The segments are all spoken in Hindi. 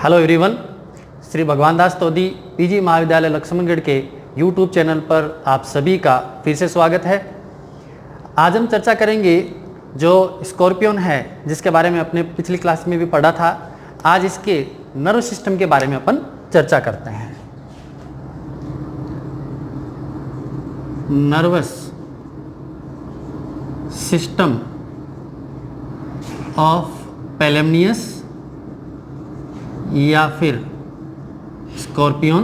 हेलो एवरीवन, श्री भगवान दास तोदी पीजी महाविद्यालय लक्ष्मणगढ़ के यूट्यूब चैनल पर आप सभी का फिर से स्वागत है। आज हम चर्चा करेंगे जो स्कॉर्पियन है, जिसके बारे में अपने पिछली क्लास में भी पढ़ा था। आज इसके नर्व सिस्टम के बारे में अपन चर्चा करते हैं। नर्वस सिस्टम ऑफ पेलेमनियस या फिर स्कॉर्पियन,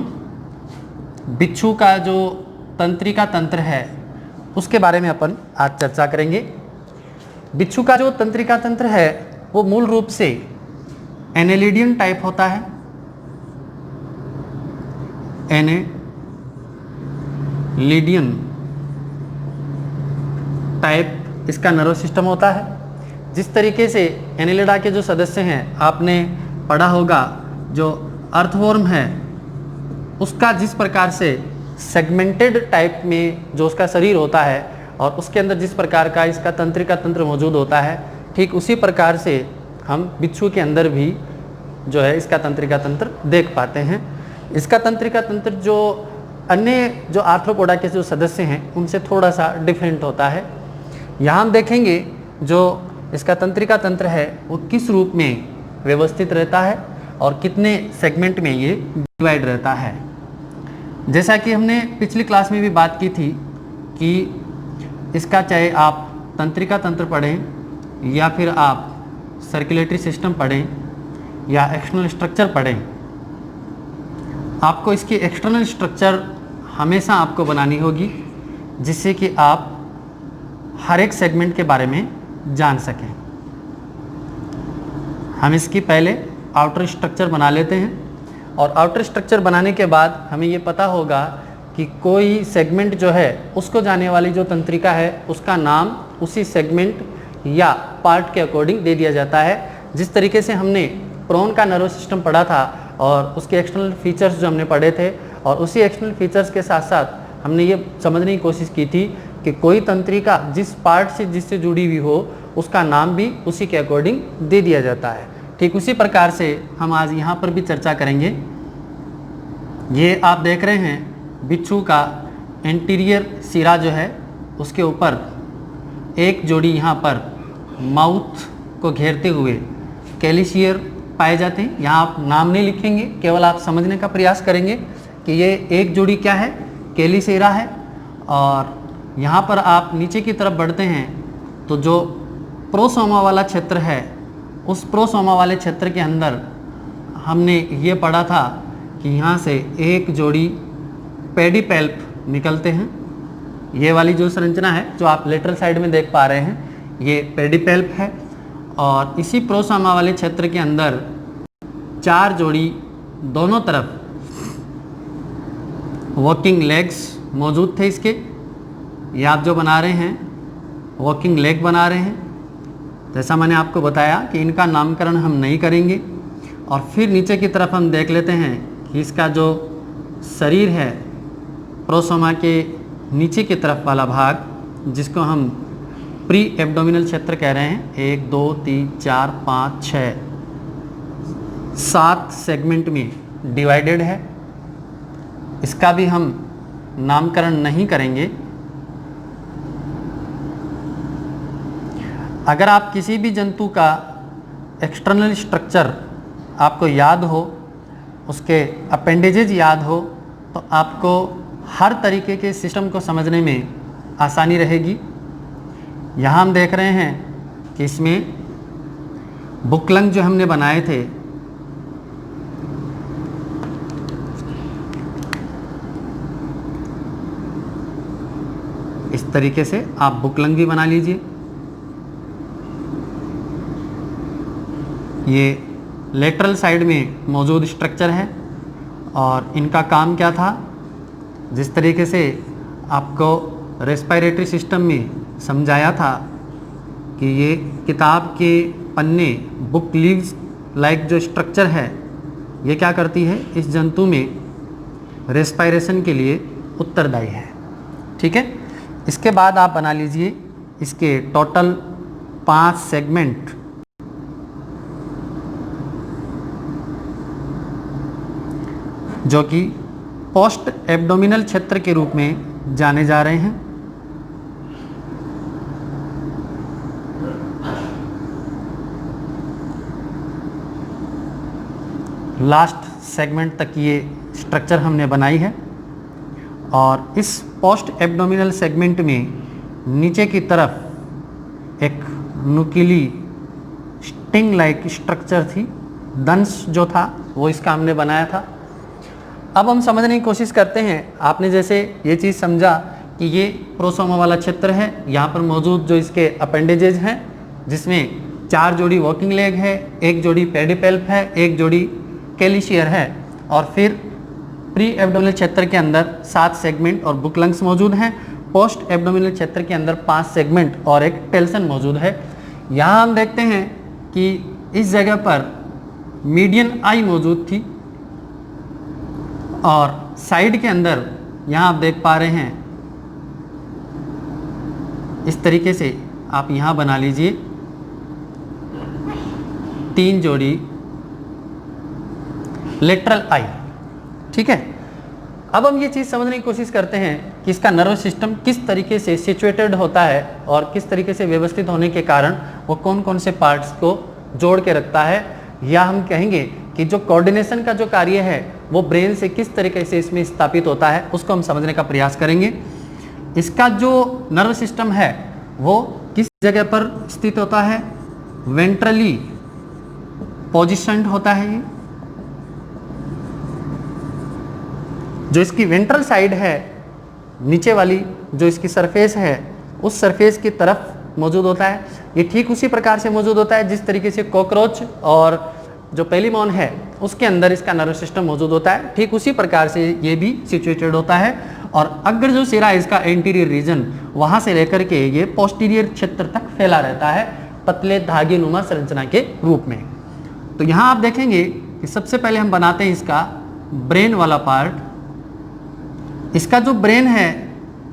बिच्छू का जो तंत्रिका तंत्र है उसके बारे में अपन आज चर्चा करेंगे। बिच्छू का जो तंत्रिका तंत्र है वो मूल रूप से एनेलिडियन टाइप होता है। एनेलिडियन टाइप इसका नर्व सिस्टम होता है। जिस तरीके से एनेलिडा के जो सदस्य हैं आपने पढ़ा होगा, जो अर्थवॉर्म है उसका जिस प्रकार से सेगमेंटेड टाइप में जो उसका शरीर होता है और उसके अंदर जिस प्रकार का इसका तंत्रिका तंत्र मौजूद होता है, ठीक उसी प्रकार से हम बिच्छू के अंदर भी जो है इसका तंत्रिका तंत्र देख पाते हैं। इसका तंत्रिका तंत्र जो अन्य जो आर्थ्रोपोडा के जो सदस्य हैं उनसे थोड़ा सा डिफरेंट होता है। यहाँ हम देखेंगे जो इसका तंत्रिका तंत्र है वो किस रूप में व्यवस्थित रहता है और कितने सेगमेंट में ये डिवाइड रहता है। जैसा कि हमने पिछली क्लास में भी बात की थी कि इसका चाहे आप तंत्रिका तंत्र पढ़ें या फिर आप सर्कुलेटरी सिस्टम पढ़ें या एक्सटर्नल स्ट्रक्चर पढ़ें, आपको इसकी एक्सटर्नल स्ट्रक्चर हमेशा आपको बनानी होगी, जिससे कि आप हर एक सेगमेंट के बारे में जान सकें। हम इसकी पहले आउटर स्ट्रक्चर बना लेते हैं और आउटर स्ट्रक्चर बनाने के बाद हमें ये पता होगा कि कोई सेगमेंट जो है उसको जाने वाली जो तंत्रिका है उसका नाम उसी सेगमेंट या पार्ट के अकॉर्डिंग दे दिया जाता है। जिस तरीके से हमने प्रोन का नर्वस सिस्टम पढ़ा था और उसके एक्सटर्नल फीचर्स जो हमने पढ़े थे, और उसी एक्सटर्नल फीचर्स के साथ साथ हमने ये समझने की कोशिश की थी कि कोई तंत्रिका जिस पार्ट से जिससे जुड़ी हुई हो उसका नाम भी उसी के अकॉर्डिंग दे दिया जाता है। ठीक उसी प्रकार से हम आज यहाँ पर भी चर्चा करेंगे। ये आप देख रहे हैं बिच्छू का एंटीरियर सिरा जो है उसके ऊपर एक जोड़ी यहाँ पर माउथ को घेरते हुए कैलिशियर पाए जाते हैं। यहाँ आप नाम नहीं लिखेंगे, केवल आप समझने का प्रयास करेंगे कि ये एक जोड़ी क्या है, कैलिसेरा है। और यहाँ पर आप नीचे की तरफ बढ़ते हैं तो जो प्रोसोमा वाला क्षेत्र है, उस प्रोसोमा वाले क्षेत्र के अंदर हमने ये पढ़ा था कि यहाँ से एक जोड़ी पेडिपेल्प निकलते हैं। ये वाली जो संरचना है जो आप लेटरल साइड में देख पा रहे हैं, ये पेडिपेल्प है। और इसी प्रोसोमा वाले क्षेत्र के अंदर 4 जोड़ी दोनों तरफ वॉकिंग लेग्स मौजूद थे इसके। ये आप जो बना रहे हैं वॉकिंग लेग बना रहे हैं। जैसा मैंने आपको बताया कि इनका नामकरण हम नहीं करेंगे। और फिर नीचे की तरफ हम देख लेते हैं कि इसका जो शरीर है, प्रोसोमा के नीचे की तरफ वाला भाग, जिसको हम प्री एब्डोमिनल क्षेत्र कह रहे हैं, 1 2 3 4 5 6 7 सेगमेंट में डिवाइडेड है। इसका भी हम नामकरण नहीं करेंगे। अगर आप किसी भी जंतु का एक्सटर्नल स्ट्रक्चर आपको याद हो, उसके अपेंडेजेज याद हो, तो आपको हर तरीके के सिस्टम को समझने में आसानी रहेगी। यहाँ हम देख रहे हैं कि इसमें बुकलंग जो हमने बनाए थे, इस तरीके से आप बुकलंग भी बना लीजिए। ये लेटरल साइड में मौजूद स्ट्रक्चर है और इनका काम क्या था, जिस तरीके से आपको रेस्पिरेटरी सिस्टम में समझाया था कि ये किताब के पन्ने, बुक लीव्स लाइक जो स्ट्रक्चर है, ये क्या करती है, इस जंतु में रेस्पिरेशन के लिए उत्तरदायी है। ठीक है। इसके बाद आप बना लीजिए इसके टोटल 5 सेगमेंट। जो कि पोस्ट एब्डोमिनल क्षेत्र के रूप में जाने जा रहे हैं। लास्ट सेगमेंट तक ये स्ट्रक्चर हमने बनाई है और इस पोस्ट एब्डोमिनल सेगमेंट में नीचे की तरफ एक नुकीली स्टिंग लाइक स्ट्रक्चर थी, दंश जो था वो इसका हमने बनाया था। अब हम समझने की कोशिश करते हैं। आपने जैसे ये चीज़ समझा कि ये प्रोसोमा वाला क्षेत्र है, यहाँ पर मौजूद जो इसके अपेंडेजेज हैं जिसमें 4 जोड़ी वॉकिंग लेग है, 1 जोड़ी पेडिपेल्प है, 1 जोड़ी कैलिशियर है और फिर प्री एब्डोमिनल क्षेत्र के अंदर 7 सेगमेंट और बुक लंग्स मौजूद हैं। पोस्ट एब्डोमिनल क्षेत्र के अंदर 5 सेगमेंट और एक टेल्सन मौजूद है। यहाँ हम देखते हैं कि इस जगह पर मीडियन आई मौजूद थी और साइड के अंदर यहाँ आप देख पा रहे हैं, इस तरीके से आप यहाँ बना लीजिए 3 जोड़ी लेटरल आई। ठीक है, अब हम ये चीज़ समझने की कोशिश करते हैं कि इसका नर्वस सिस्टम किस तरीके से सिचुएटेड होता है और किस तरीके से व्यवस्थित होने के कारण वो कौन कौन से पार्ट्स को जोड़ के रखता है, या हम कहेंगे कि जो कोऑर्डिनेशन का जो कार्य है वो ब्रेन से किस तरीके से इसमें स्थापित होता है, उसको हम समझने का प्रयास करेंगे। इसका जो नर्वस सिस्टम है वो किस जगह पर स्थित होता है, वेंट्रली पोजिशन्ड होता है। ये जो इसकी वेंट्रल साइड है, नीचे वाली जो इसकी सरफेस है, उस सरफेस की तरफ मौजूद होता है। ये ठीक उसी प्रकार से मौजूद होता है जिस तरीके से कॉकरोच और जो पेलिमोन है उसके अंदर इसका नर्वस सिस्टम मौजूद होता है, ठीक उसी प्रकार से ये भी सिचुएटेड होता है। और अग्र जो सिरा है इसका एंटीरियर रीजन, वहाँ से लेकर के ये पोस्टीरियर क्षेत्र तक फैला रहता है पतले धागे नुमा संरचना के रूप में। तो यहाँ आप देखेंगे कि सबसे पहले हम बनाते हैं इसका ब्रेन वाला पार्ट। इसका जो ब्रेन है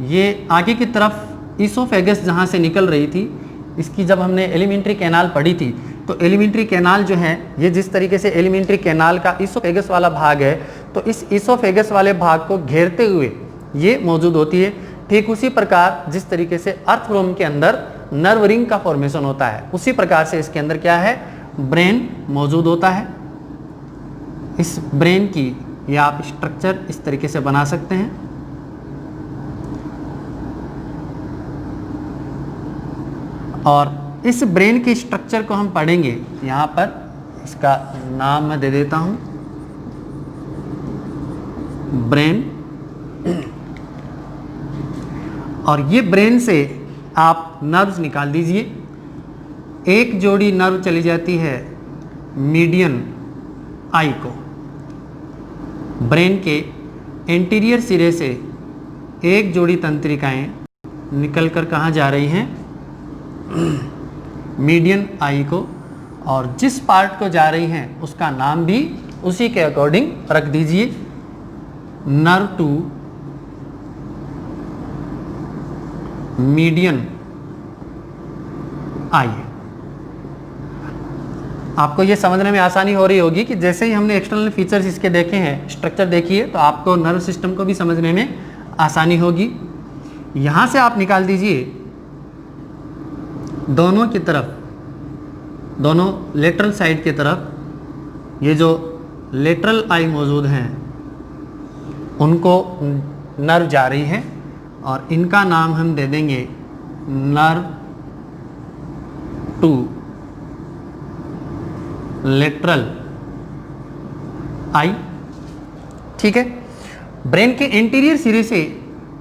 ये आगे की तरफ ईसोफेगस जहाँ से निकल रही थी, इसकी जब हमने एलिमेंट्री कैनाल पढ़ी थी तो एलिमेंट्री कैनाल जो है ये जिस तरीके से एलिमेंट्री कैनाल का ईसोफेगस वाला भाग है, तो इस ईसोफेगस वाले भाग को घेरते हुए ये मौजूद होती है। ठीक उसी प्रकार जिस तरीके से अर्थवर्म के अंदर नर्व रिंग का फॉर्मेशन होता है, उसी प्रकार से इसके अंदर क्या है, ब्रेन मौजूद होता है। इस ब्रेन की या आप स्ट्रक्चर इस तरीके से बना सकते हैं। और इस ब्रेन के स्ट्रक्चर को हम पढ़ेंगे। यहाँ पर इसका नाम मैं दे देता हूँ ब्रेन। और ये ब्रेन से आप नर्व्स निकाल दीजिए। एक जोड़ी नर्व चली जाती है मीडियन आई को। ब्रेन के एंटीरियर सिरे से एक जोड़ी तंत्रिकाएं निकलकर कहाँ जा रही हैं, मीडियन आई को। और जिस पार्ट को जा रही हैं उसका नाम भी उसी के अकॉर्डिंग रख दीजिए, नर्व टू मीडियन आई। आपको ये समझने में आसानी हो रही होगी कि जैसे ही हमने एक्सटर्नल फीचर्स इसके देखे हैं, स्ट्रक्चर देखिए, तो आपको नर्व सिस्टम को भी समझने में आसानी होगी। यहाँ से आप निकाल दीजिए दोनों की तरफ, दोनों लेटरल साइड की तरफ ये जो लेटरल आई मौजूद हैं उनको नर्व जा रही है और इनका नाम हम दे देंगे नर्व टू लेटरल आई। ठीक है, ब्रेन के एंटीरियर सिरे से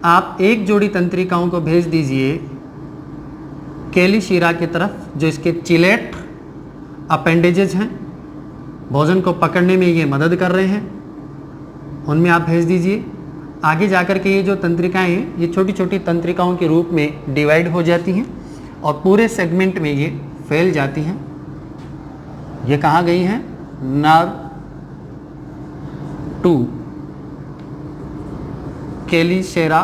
आप एक जोड़ी तंत्रिकाओं को भेज दीजिए कैलिशिरा की तरफ, जो इसके चिलेट अपेंडेजेस हैं, भोजन को पकड़ने में ये मदद कर रहे हैं, उनमें आप भेज दीजिए। आगे जाकर के ये जो तंत्रिकाएं हैं ये छोटी छोटी तंत्रिकाओं के रूप में डिवाइड हो जाती हैं और पूरे सेगमेंट में ये फैल जाती हैं। ये कहाँ गई हैं, नर्व टू कैलिशेरा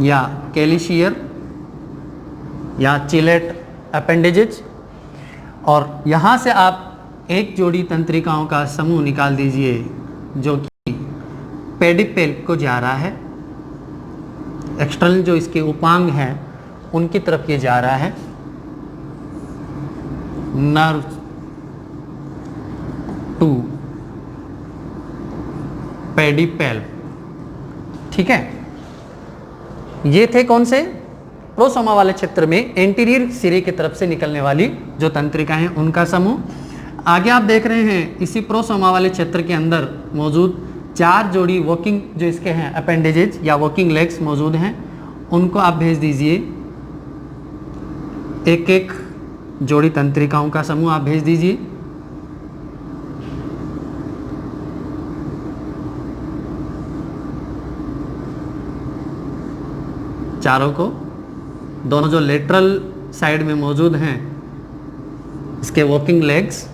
या कैलिशियर या चिलेट अपेंडेजेज। और यहाँ से आप एक जोड़ी तंत्रिकाओं का समूह निकाल दीजिए जो कि पेडिपेल को जा रहा है, एक्सटर्नल जो इसके उपांग हैं उनकी तरफ ये जा रहा है, नर्व टू पेडिपेल। ठीक है, ये थे कौन से? प्रोसोमा वाले क्षेत्र में एंटीरियर सिरे की तरफ से निकलने वाली जो तंत्रिकाएं हैं उनका समूह। आगे आप देख रहे हैं इसी प्रोसोमा वाले क्षेत्र के अंदर मौजूद 4 जोड़ी वर्किंग जो इसके हैं अपेंडेजेज या वर्किंग लेग्स मौजूद हैं, उनको आप भेज दीजिए। एक एक जोड़ी तंत्रिकाओं का समूह आप भेज दीजिए। चारों को, दोनों जो लेटरल साइड में मौजूद हैं इसके वर्किंग लेग्स,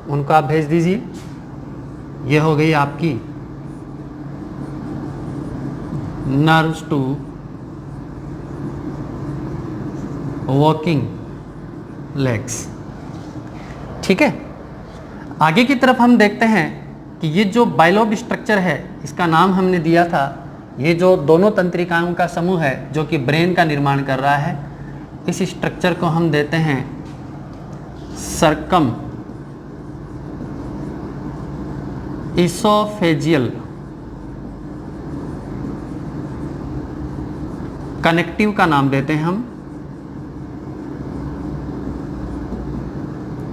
उनको आप भेज दीजिए। ये हो गई आपकी नर्व्स टू वर्किंग लेग्स। ठीक है, आगे की तरफ हम देखते हैं कि ये जो बाइलोब स्ट्रक्चर है इसका नाम हमने दिया था, ये जो दोनों तंत्रिकाओं का समूह है जो कि ब्रेन का निर्माण कर रहा है, इस स्ट्रक्चर को हम देते हैं सर्कम इसोफेजियल कनेक्टिव का नाम देते हैं हम।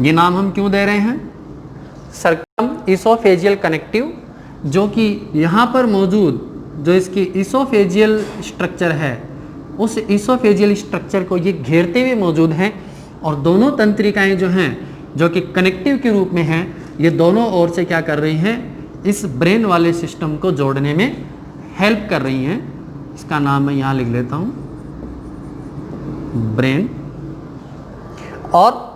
ये नाम हम क्यों दे रहे हैं? सर्कम इसोफेजियल कनेक्टिव, जो कि यहाँ पर मौजूद जो इसकी इसोफेजियल स्ट्रक्चर है उस इसोफेजियल स्ट्रक्चर को ये घेरते हुए मौजूद हैं, और दोनों तंत्रिकाएं जो हैं जो कि कनेक्टिव के रूप में हैं, ये दोनों ओर से क्या कर रही हैं? इस ब्रेन वाले सिस्टम को जोड़ने में हेल्प कर रही हैं। इसका नाम मैं यहाँ लिख लेता हूँ, ब्रेन। और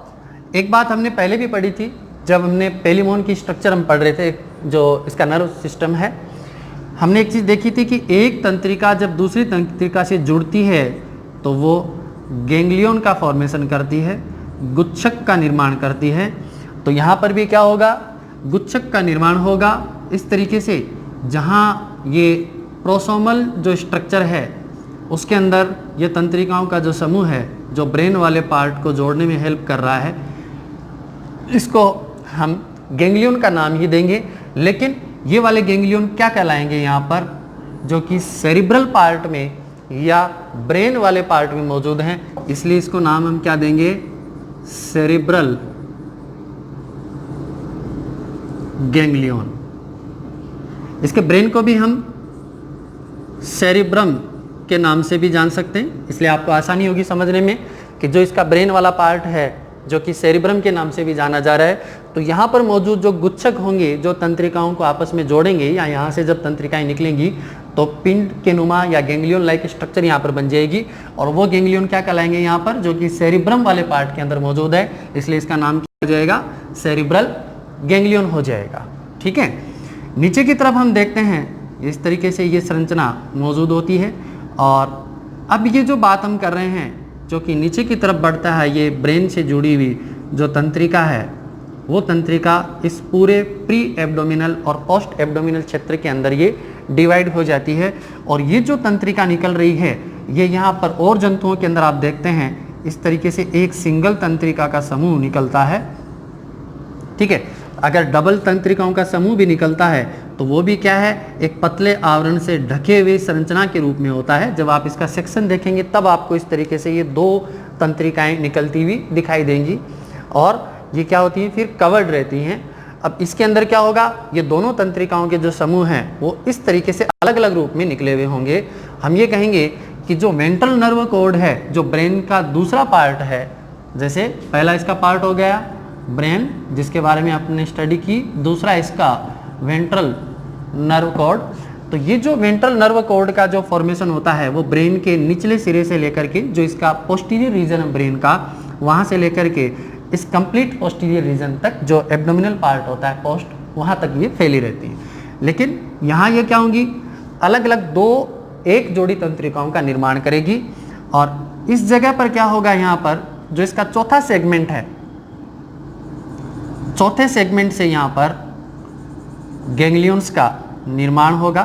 एक बात हमने पहले भी पढ़ी थी जब हमने पेलिमोन की स्ट्रक्चर हम पढ़ रहे थे, जो इसका नर्व सिस्टम है, हमने एक चीज़ देखी थी कि एक तंत्रिका जब दूसरी तंत्रिका से जुड़ती है तो वो गैंग्लियन का फॉर्मेशन करती है, गुच्छक का निर्माण करती है। तो यहाँ पर भी क्या होगा? गुच्छक का निर्माण होगा इस तरीके से, जहाँ ये प्रोसोमल जो स्ट्रक्चर है उसके अंदर ये तंत्रिकाओं का जो समूह है जो ब्रेन वाले पार्ट को जोड़ने में हेल्प कर रहा है, इसको हम गैंग्लियन का नाम ही देंगे। लेकिन ये वाले गैंग्लियन क्या कहलाएंगे यहाँ पर? जो कि सेरिब्रल पार्ट में या ब्रेन वाले पार्ट में मौजूद हैं, इसलिए इसको नाम हम क्या देंगे? Cerebral ganglion. इसके ब्रेन को भी हम सेरिब्रम के नाम से भी जान सकते हैं, इसलिए आपको आसानी होगी समझने में कि जो इसका ब्रेन वाला पार्ट है जो कि सेरिब्रम के नाम से भी जाना जा रहा है, तो यहाँ पर मौजूद जो गुच्छक होंगे जो तंत्रिकाओं को आपस में जोड़ेंगे, या यहाँ से जब तंत्रिकाएं निकलेंगी तो पिंड के नुमा या गैंग्लियन लाइक स्ट्रक्चर यहाँ पर बन जाएगी, और वो गैंग्लियन क्या कहलाएंगे यहाँ पर? जो कि सेरिब्रम वाले पार्ट के अंदर मौजूद है, इसलिए इसका नाम क्या हो जाएगा? सेरिब्रल गैंग्लियन हो जाएगा। ठीक है, नीचे की तरफ हम देखते हैं इस तरीके से ये संरचना मौजूद होती है। और अब ये जो बात हम कर रहे हैं जो कि नीचे की तरफ बढ़ता है, ये ब्रेन से जुड़ी हुई जो तंत्रिका है, वो तंत्रिका इस पूरे प्री एब्डोमिनल और पोस्ट एब्डोमिनल क्षेत्र के अंदर ये डिवाइड हो जाती है। और ये जो तंत्रिका निकल रही है ये यहाँ पर और जंतुओं के अंदर आप देखते हैं इस तरीके से एक सिंगल तंत्रिका का समूह निकलता है। ठीक है, अगर डबल तंत्रिकाओं का समूह भी निकलता है तो वो भी क्या है? एक पतले आवरण से ढके हुए संरचना के रूप में होता है। जब आप इसका सेक्शन देखेंगे तब आपको इस तरीके से ये 2 तंत्रिकाएं निकलती हुई दिखाई देंगी, और ये क्या होती हैं? फिर कवर्ड रहती हैं। अब इसके अंदर क्या होगा? ये दोनों तंत्रिकाओं के जो समूह हैं वो इस तरीके से अलग अलग रूप में निकले हुए होंगे। हम ये कहेंगे कि जो वेंट्रल नर्व कॉर्ड है, जो ब्रेन का दूसरा पार्ट है, जैसे पहला इसका पार्ट हो गया ब्रेन जिसके बारे में आपने स्टडी की, दूसरा इसका वेंट्रल नर्व कॉर्ड। तो ये जो वेंट्रल नर्व कॉर्ड का जो फॉर्मेशन होता है वो ब्रेन के निचले सिरे से लेकर के जो इसका पोस्टीरियर रीजन है ब्रेन का, वहाँ से लेकर के इस कंप्लीट पोस्टीरियर रीजन तक जो एब्डोमिनल पार्ट होता है पोस्ट, वहाँ तक ये फैली रहती है। लेकिन यहाँ ये क्या होंगी? अलग अलग 1 जोड़ी तंत्रिकाओं का निर्माण करेगी। और इस जगह पर क्या होगा? यहाँ पर जो इसका चौथा सेगमेंट है, चौथे सेगमेंट से यहाँ पर गैंग्लियंस का निर्माण होगा।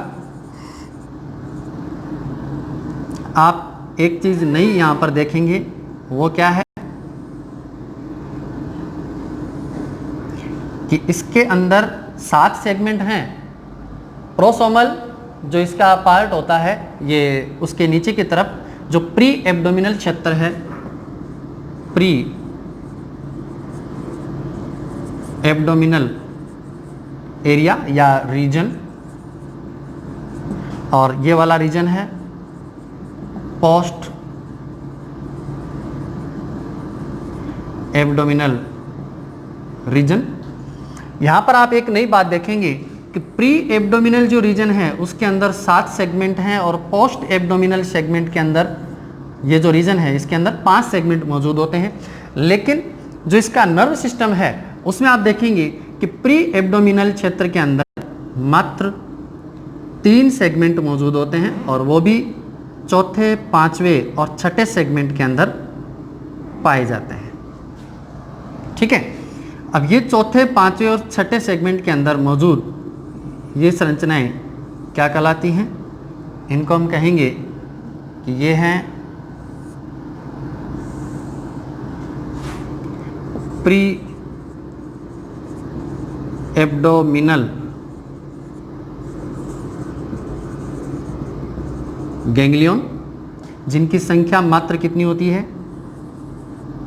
आप एक चीज नई यहाँ पर देखेंगे, वो क्या है कि इसके अंदर 7 सेगमेंट हैं। प्रोसोमल जो इसका पार्ट होता है, ये उसके नीचे की तरफ जो प्री एब्डोमिनल क्षेत्र है, प्री एब्डोमिनल एरिया या रीजन, और ये वाला रीजन है पोस्ट एब्डोमिनल रीजन। यहां पर आप एक नई बात देखेंगे कि प्री एब्डोमिनल जो रीजन है उसके अंदर 7 सेगमेंट हैं, और पोस्ट एब्डोमिनल सेगमेंट के अंदर ये जो रीजन है इसके अंदर 5 सेगमेंट मौजूद होते हैं। लेकिन जो इसका नर्व सिस्टम है उसमें आप देखेंगे कि प्री एब्डोमिनल क्षेत्र के अंदर मात्र 3 सेगमेंट मौजूद होते हैं, और वो भी चौथे, पांचवें और छठे सेगमेंट के अंदर पाए जाते हैं। ठीक है, अब ये चौथे, पांचवें और छठे सेगमेंट के अंदर मौजूद ये संरचनाएं क्या कहलाती हैं? इनको हम कहेंगे कि ये हैं प्री एब्डोमिनल गैंग्लियन, जिनकी संख्या मात्र कितनी होती है?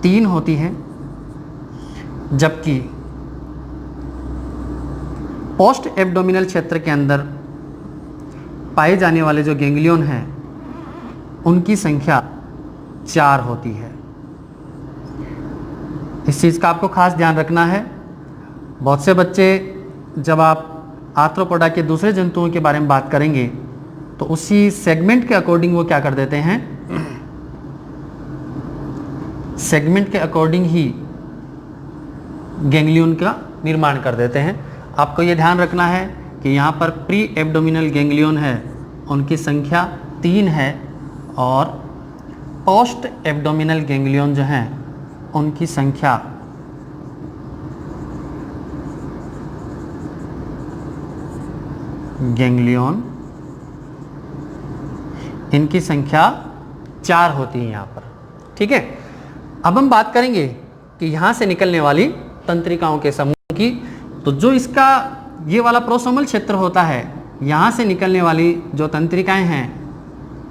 3 होती है। जबकि पोस्ट एब्डोमिनल क्षेत्र के अंदर पाए जाने वाले जो गैंग्लियन हैं उनकी संख्या 4 होती है। इस चीज़ का आपको खास ध्यान रखना है। बहुत से बच्चे जब आप आर्थ्रोपोडा के दूसरे जंतुओं के बारे में बात करेंगे तो उसी सेगमेंट के अकॉर्डिंग वो क्या कर देते हैं, सेगमेंट के अकॉर्डिंग ही गैंग्लियन का निर्माण कर देते हैं। आपको ये ध्यान रखना है कि यहाँ पर प्री एब्डोमिनल गैंग्लियन है, उनकी संख्या 3 है, और पोस्ट एब्डोमिनल गैंग्लियन जो हैं उनकी संख्या गैंग्लियन इनकी संख्या 4 होती है यहाँ पर। ठीक है, अब हम बात करेंगे कि यहाँ से निकलने वाली तंत्रिकाओं के समूह की। तो जो इसका ये वाला प्रोसोमल क्षेत्र होता है, यहाँ से निकलने वाली जो तंत्रिकाएं हैं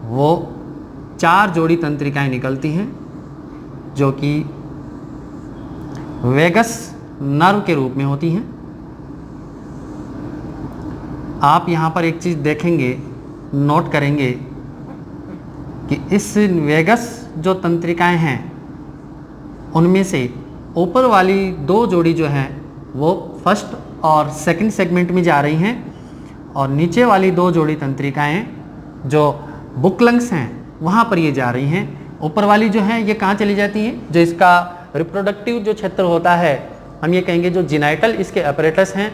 वो 4 जोड़ी तंत्रिकाएं निकलती हैं, जो कि वेगस नर्व के रूप में होती हैं। आप यहाँ पर एक चीज़ देखेंगे, नोट करेंगे कि इस वेगस जो तंत्रिकाएं हैं उनमें से ऊपर वाली 2 जोड़ी जो हैं वो फर्स्ट और सेकंड सेगमेंट में जा रही हैं, और नीचे वाली 2 जोड़ी तंत्रिकाएं जो बुकलंग्स हैं वहाँ पर ये जा रही हैं। ऊपर वाली जो हैं ये कहाँ चली जाती हैं? जो इसका रिप्रोडक्टिव जो क्षेत्र होता है, हम ये कहेंगे जो जिनाइटल इसके अपरेटस हैं,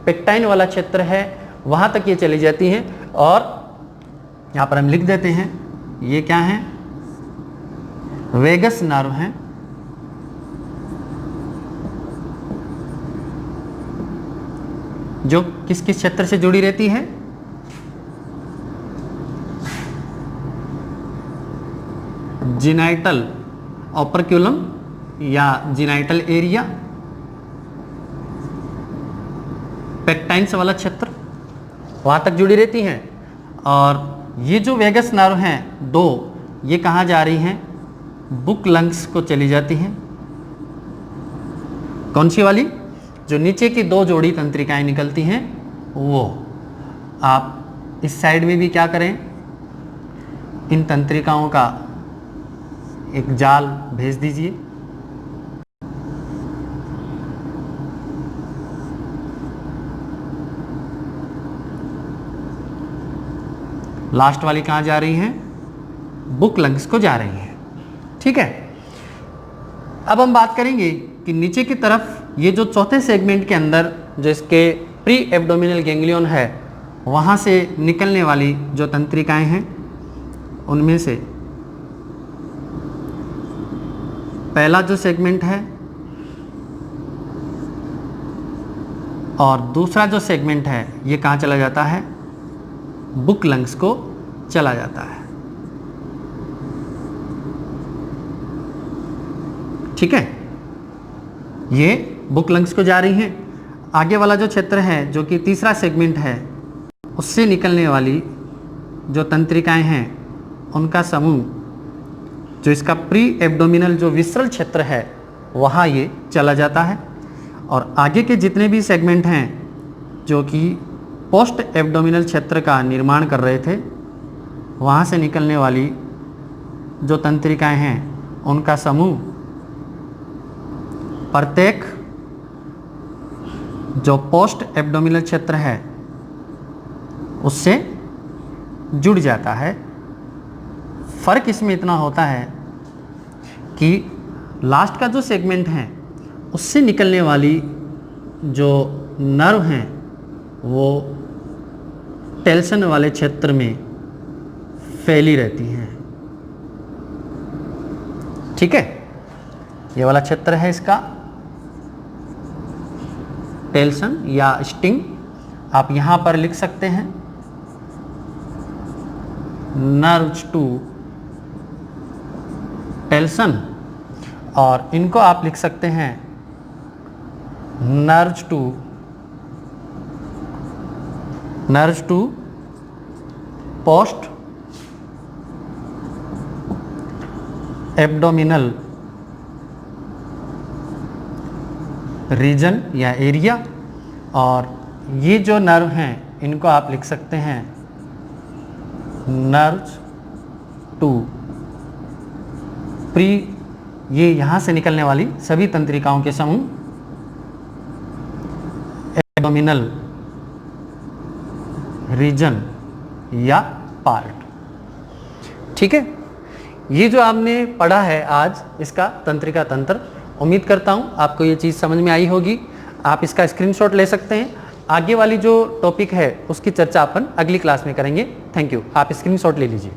पेक्टाइन वाला क्षेत्र है, वहाँ तक ये चली जाती हैं। और यहाँ पर हम लिख देते हैं ये क्या हैं? वेगस नर्व हैं। जो किस किस क्षेत्र से जुड़ी रहती है? जिनाइटल ऑपरक्यूलम या जिनाइटल एरिया, पेक्टाइन्स वाला क्षेत्र, वहाँ तक जुड़ी रहती हैं। और ये जो वेगस नर्व हैं 2, ये कहाँ जा रही हैं? बुक लंग्स को चली जाती हैं। कौन सी वाली? जो नीचे की 2 जोड़ी तंत्रिकाएं निकलती हैं वो। आप इस साइड में भी क्या करें, इन तंत्रिकाओं का एक जाल भेज दीजिए। लास्ट वाली कहाँ जा रही हैं? बुक लंग्स को जा रही हैं। ठीक है, अब हम बात करेंगे कि नीचे की तरफ ये जो चौथे सेगमेंट के अंदर जो इसके प्री एब्डोमिनल गैंग्लियन है वहाँ से निकलने वाली जो तंत्रिकाएं हैं उनमें से पहला जो सेगमेंट है और दूसरा जो सेगमेंट है ये कहाँ चला जाता है, बुक लंग्स को चला जाता है। ठीक है, ये बुक लंग्स को जा रही हैं। आगे वाला जो क्षेत्र है जो कि तीसरा सेगमेंट है, उससे निकलने वाली जो तंत्रिकाएं हैं उनका समूह, जो इसका प्री एब्डोमिनल जो विसरल क्षेत्र है वहाँ ये चला जाता है। और आगे के जितने भी सेगमेंट हैं जो कि पोस्ट एब्डोमिनल क्षेत्र का निर्माण कर रहे थे, वहाँ से निकलने वाली जो तंत्रिकाएं हैं उनका समूह प्रत्येक जो पोस्ट एब्डोमिनल क्षेत्र है उससे जुड़ जाता है। फ़र्क इसमें इतना होता है कि लास्ट का जो सेगमेंट है उससे निकलने वाली जो नर्व हैं वो टेल्सन वाले क्षेत्र में फैली रहती हैं। ठीक है, ये वाला क्षेत्र है इसका टेल्सन या स्टिंग, आप यहाँ पर लिख सकते हैं नर्व्स टू टेल्सन, और इनको आप लिख सकते हैं nerves to post abdominal region या एरिया। और ये जो नर्व हैं इनको आप लिख सकते हैं नर्व्स टू प्री, ये यहाँ से निकलने वाली सभी तंत्रिकाओं के समूह एब्डोमिनल रीजन या पार्ट। ठीक है, ये जो आपने पढ़ा है आज इसका तंत्रिका तंत्र, उम्मीद करता हूँ आपको ये चीज़ समझ में आई होगी। आप इसका स्क्रीनशॉट ले सकते हैं। आगे वाली जो टॉपिक है उसकी चर्चा अपन अगली क्लास में करेंगे। Thank you. आप स्क्रीनशॉट ले लीजिए।